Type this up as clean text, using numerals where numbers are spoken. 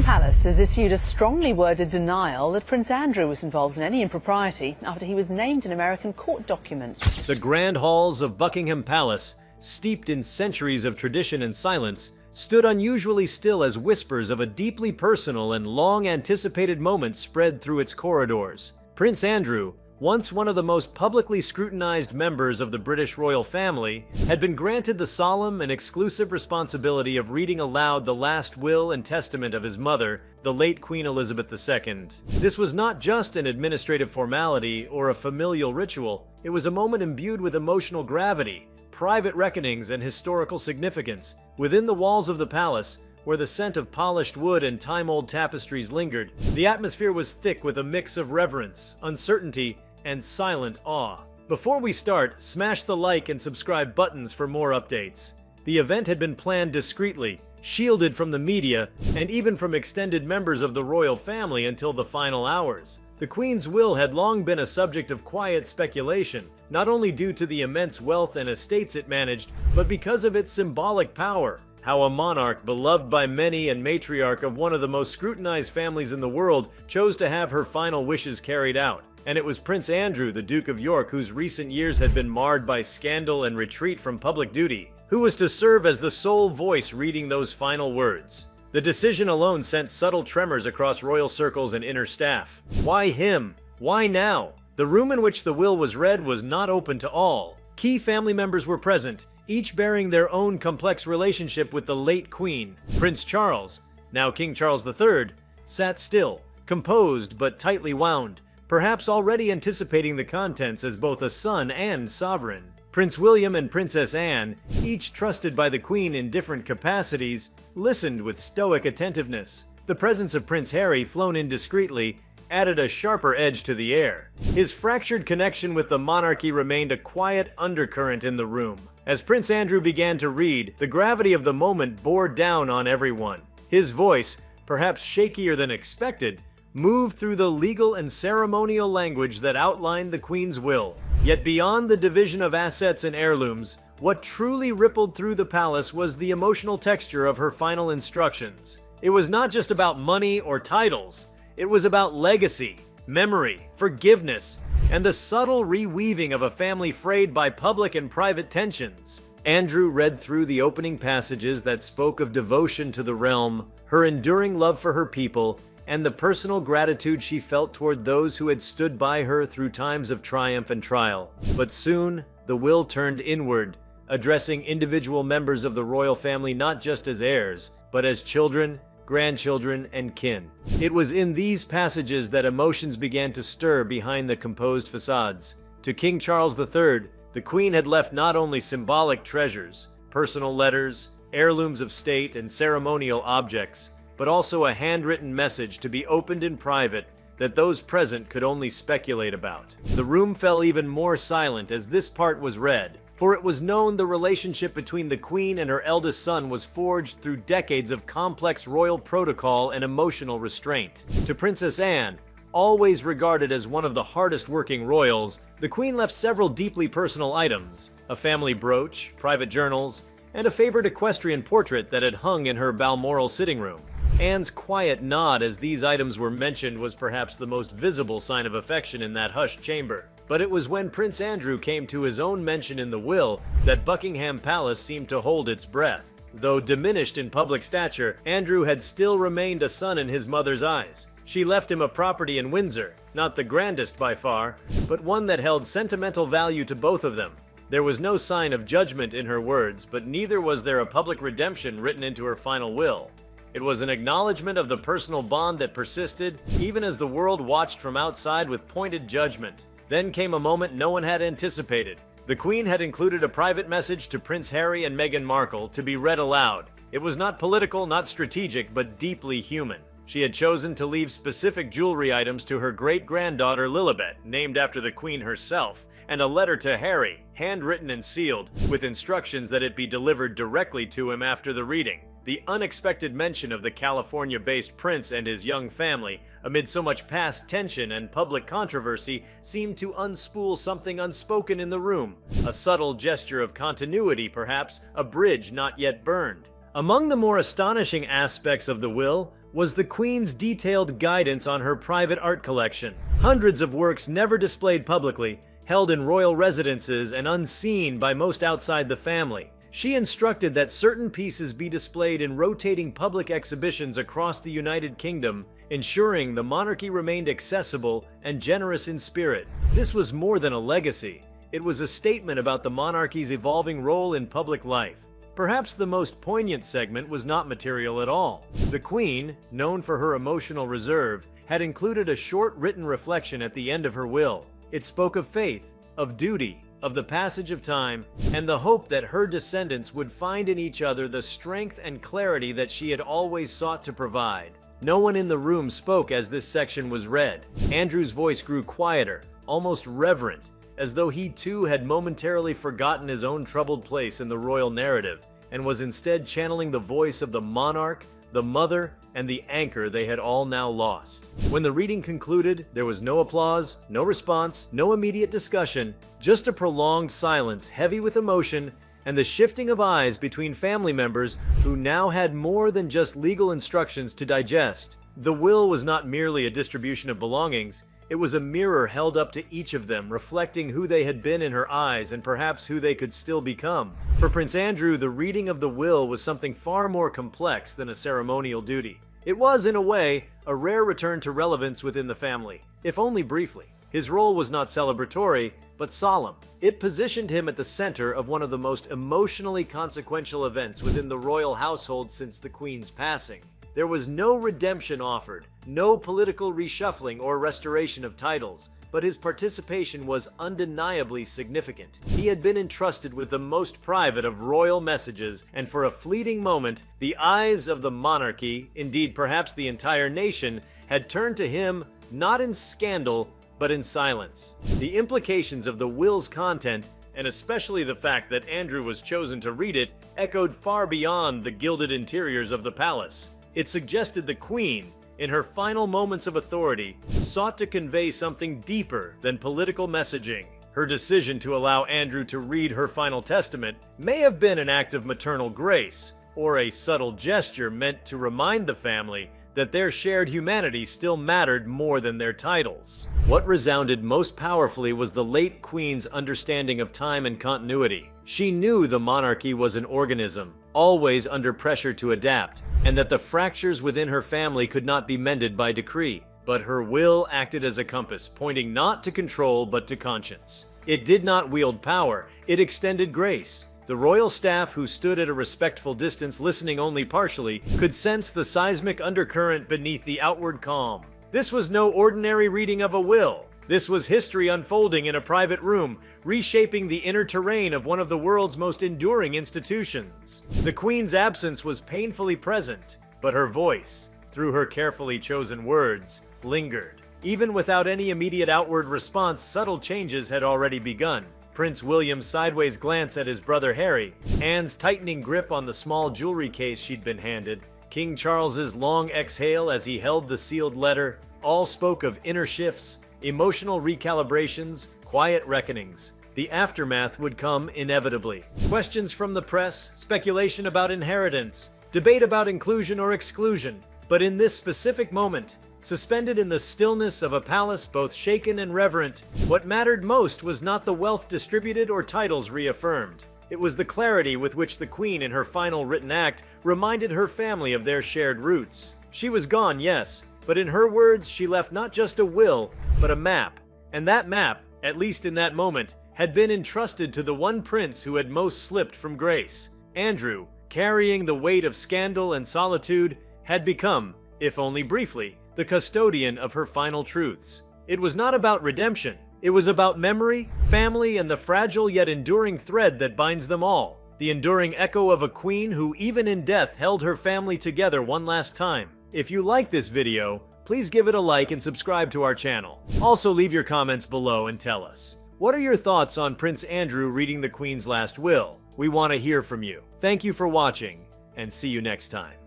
Buckingham Palace has issued a strongly worded denial that Prince Andrew was involved in any impropriety after he was named in American court documents. The grand halls of Buckingham Palace, steeped in centuries of tradition and silence, stood unusually still as whispers of a deeply personal and long-anticipated moment spread through its corridors. Prince Andrew, once one of the most publicly scrutinized members of the British royal family, had been granted the solemn and exclusive responsibility of reading aloud the last will and testament of his mother, the late Queen Elizabeth II. This was not just an administrative formality or a familial ritual, it was a moment imbued with emotional gravity, private reckonings, and historical significance. Within the walls of the palace, where the scent of polished wood and time-old tapestries lingered, the atmosphere was thick with a mix of reverence, uncertainty, and silent awe. Before we start, smash the like and subscribe buttons for more updates. The event had been planned discreetly, shielded from the media, and even from extended members of the royal family until the final hours. The Queen's will had long been a subject of quiet speculation, not only due to the immense wealth and estates it managed, but because of its symbolic power. How a monarch beloved by many and matriarch of one of the most scrutinized families in the world chose to have her final wishes carried out. And it was Prince Andrew, the Duke of York, whose recent years had been marred by scandal and retreat from public duty, who was to serve as the sole voice reading those final words. The decision alone sent subtle tremors across royal circles and inner staff. Why him? Why now? The room in which the will was read was not open to all. Key family members were present, each bearing their own complex relationship with the late Queen. Prince Charles, now King Charles III, sat still, composed but tightly wound, perhaps already anticipating the contents as both a son and sovereign. Prince William and Princess Anne, each trusted by the Queen in different capacities, listened with stoic attentiveness. The presence of Prince Harry, flown in discreetly, added a sharper edge to the air. His fractured connection with the monarchy remained a quiet undercurrent in the room. As Prince Andrew began to read, the gravity of the moment bore down on everyone. His voice, perhaps shakier than expected, moved through the legal and ceremonial language that outlined the Queen's will. Yet beyond the division of assets and heirlooms, what truly rippled through the palace was the emotional texture of her final instructions. It was not just about money or titles. It was about legacy, memory, forgiveness, and the subtle reweaving of a family frayed by public and private tensions. Andrew read through the opening passages that spoke of devotion to the realm, her enduring love for her people, and the personal gratitude she felt toward those who had stood by her through times of triumph and trial. But soon, the will turned inward, addressing individual members of the royal family not just as heirs, but as children, grandchildren, and kin. It was in these passages that emotions began to stir behind the composed facades. To King Charles III, the Queen had left not only symbolic treasures, personal letters, heirlooms of state, and ceremonial objects, but also a handwritten message to be opened in private that those present could only speculate about. The room fell even more silent as this part was read, for it was known the relationship between the Queen and her eldest son was forged through decades of complex royal protocol and emotional restraint. To Princess Anne, always regarded as one of the hardest-working royals, the Queen left several deeply personal items: a family brooch, private journals, and a favorite equestrian portrait that had hung in her Balmoral sitting room. Anne's quiet nod as these items were mentioned was perhaps the most visible sign of affection in that hushed chamber. But it was when Prince Andrew came to his own mention in the will that Buckingham Palace seemed to hold its breath. Though diminished in public stature, Andrew had still remained a son in his mother's eyes. She left him a property in Windsor, not the grandest by far, but one that held sentimental value to both of them. There was no sign of judgment in her words, but neither was there a public redemption written into her final will. It was an acknowledgement of the personal bond that persisted, even as the world watched from outside with pointed judgment. Then came a moment no one had anticipated. The Queen had included a private message to Prince Harry and Meghan Markle to be read aloud. It was not political, not strategic, but deeply human. She had chosen to leave specific jewelry items to her great-granddaughter Lilibet, named after the Queen herself, and a letter to Harry, handwritten and sealed, with instructions that it be delivered directly to him after the reading. The unexpected mention of the California-based prince and his young family, amid so much past tension and public controversy, seemed to unspool something unspoken in the room. A subtle gesture of continuity, perhaps, a bridge not yet burned. Among the more astonishing aspects of the will was the Queen's detailed guidance on her private art collection. Hundreds of works never displayed publicly, held in royal residences and unseen by most outside the family. She instructed that certain pieces be displayed in rotating public exhibitions across the United Kingdom, ensuring the monarchy remained accessible and generous in spirit. This was more than a legacy. It was a statement about the monarchy's evolving role in public life. Perhaps the most poignant segment was not material at all. The Queen, known for her emotional reserve, had included a short written reflection at the end of her will. It spoke of faith, of duty, of the passage of time, and the hope that her descendants would find in each other the strength and clarity that she had always sought to provide. No one in the room spoke as this section was read. Andrew's voice grew quieter, almost reverent, as though he too had momentarily forgotten his own troubled place in the royal narrative, and was instead channeling the voice of the monarch, the mother, and the anchor they had all now lost. When the reading concluded, there was no applause, no response, no immediate discussion, just a prolonged silence heavy with emotion and the shifting of eyes between family members who now had more than just legal instructions to digest. The will was not merely a distribution of belongings, it was a mirror held up to each of them, reflecting who they had been in her eyes and perhaps who they could still become. For Prince Andrew, the reading of the will was something far more complex than a ceremonial duty. It was, in a way, a rare return to relevance within the family, if only briefly. His role was not celebratory, but solemn. It positioned him at the center of one of the most emotionally consequential events within the royal household since the Queen's passing. There was no redemption offered, no political reshuffling or restoration of titles, but his participation was undeniably significant. He had been entrusted with the most private of royal messages, and for a fleeting moment, the eyes of the monarchy, indeed perhaps the entire nation, had turned to him not in scandal, but in silence. The implications of the will's content, and especially the fact that Andrew was chosen to read it, echoed far beyond the gilded interiors of the palace. It suggested the Queen, in her final moments of authority, sought to convey something deeper than political messaging. Her decision to allow Andrew to read her final testament may have been an act of maternal grace, or a subtle gesture meant to remind the family that their shared humanity still mattered more than their titles. What resounded most powerfully was the late Queen's understanding of time and continuity. She knew the monarchy was an organism, always under pressure to adapt, and that the fractures within her family could not be mended by decree. But her will acted as a compass, pointing not to control but to conscience. It did not wield power, it extended grace. The royal staff, who stood at a respectful distance listening only partially, could sense the seismic undercurrent beneath the outward calm. This was no ordinary reading of a will. This was history unfolding in a private room, reshaping the inner terrain of one of the world's most enduring institutions. The Queen's absence was painfully present, but her voice, through her carefully chosen words, lingered. Even without any immediate outward response, subtle changes had already begun. Prince William's sideways glance at his brother Harry, Anne's tightening grip on the small jewelry case she'd been handed, King Charles's long exhale as he held the sealed letter, all spoke of inner shifts, emotional recalibrations, quiet reckonings. The aftermath would come inevitably. Questions from the press, speculation about inheritance, debate about inclusion or exclusion. But in this specific moment, suspended in the stillness of a palace both shaken and reverent, what mattered most was not the wealth distributed or titles reaffirmed. It was the clarity with which the Queen in her final written act reminded her family of their shared roots. She was gone, yes, but in her words she left not just a will, but a map. And that map, at least in that moment, had been entrusted to the one prince who had most slipped from grace. Andrew, carrying the weight of scandal and solitude, had become, if only briefly, the custodian of her final truths. It was not about redemption. It was about memory, family, and the fragile yet enduring thread that binds them all. The enduring echo of a queen who, even in death, held her family together one last time. If you like this video, please give it a like and subscribe to our channel. Also, leave your comments below and tell us, what are your thoughts on Prince Andrew reading the Queen's last will? We want to hear from you. Thank you for watching, and see you next time.